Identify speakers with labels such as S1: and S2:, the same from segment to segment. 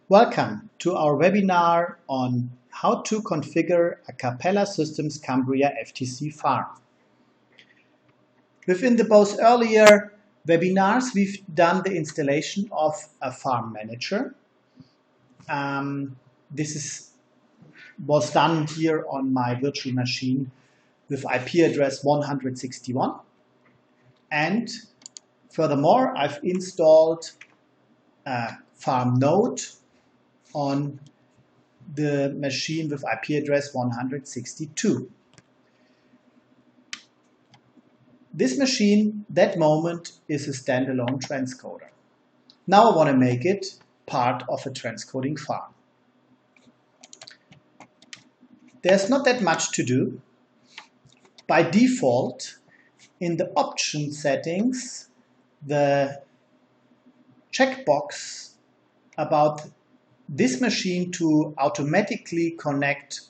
S1: Welcome to our webinar on how to configure a Capella Systems Cambria FTC farm. Within the both earlier webinars, we've done the installation of a farm manager. This was done here on my virtual machine with IP address 161. And furthermore, I've installed a farm node on the machine with IP address 162. This machine, that moment, is a standalone transcoder. Now I want to make it part of a transcoding farm. There's not that much to do. By default, in the option settings, the checkbox about this machine to automatically connect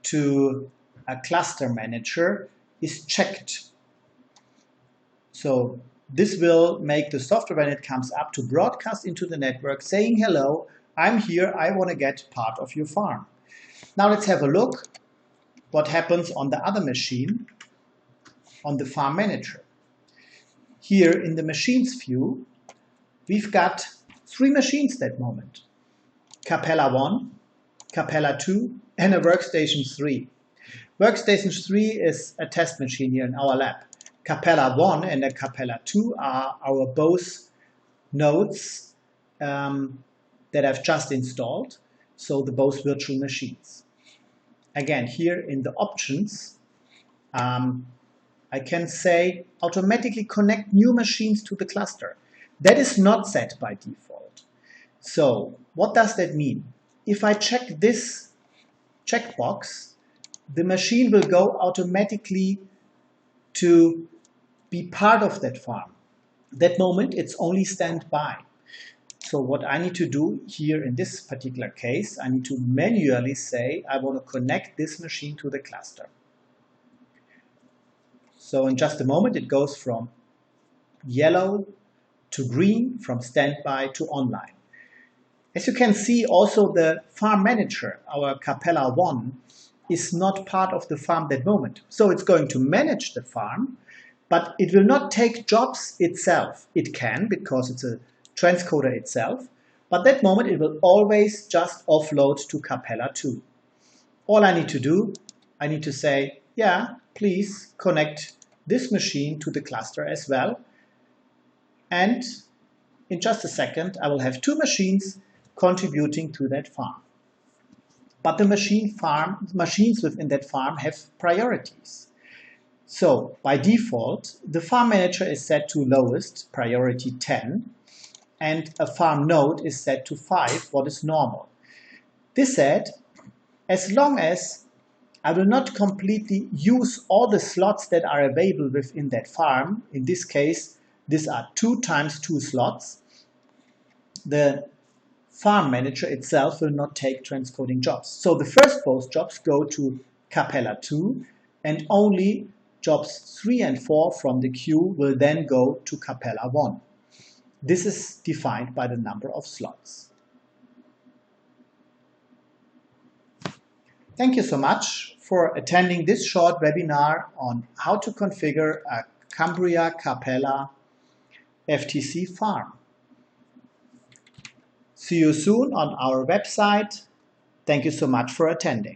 S1: to a cluster manager is checked. So this will make the software, when it comes up, to broadcast into the network saying, hello, I'm here, I want to get part of your farm. Now let's have a look what happens on the other machine, on the farm manager. Here in the machines view, we've got 3 machines that moment. Capella 1, Capella 2, and a Workstation 3. Workstation 3 is a test machine here in our lab. Capella 1 and a Capella 2 are our both nodes that I've just installed, so the both virtual machines. Again, here in the options, I can say automatically connect new machines to the cluster. That is not set by default. So what does that mean? If I check this checkbox, the machine will go automatically to be part of that farm. That moment, it's only standby. So what I need to do here in this particular case, I need to manually say I want to connect this machine to the cluster. So in just a moment, it goes from yellow to green, from standby to online. As you can see, also the farm manager, our Capella 1, is not part of the farm that moment. So it's going to manage the farm, but it will not take jobs itself. It can, because it's a transcoder itself, but that moment it will always just offload to Capella 2. All I need to do, I need to say, yeah, please connect this machine to the cluster as well. And in just a second, I will have 2 machines contributing to that farm. But the machines within that farm have priorities. So by default, the farm manager is set to lowest, priority 10, and a farm node is set to 5, what is normal. This said, as long as I will not completely use all the slots that are available within that farm, in this case, these are 2 times 2 slots, the farm manager itself will not take transcoding jobs. So the first both jobs go to Capella 2, and only jobs 3 and 4 from the queue will then go to Capella 1. This is defined by the number of slots. Thank you so much for attending this short webinar on how to configure a Cambria Capella FTC farm. See you soon on our website. Thank you so much for attending.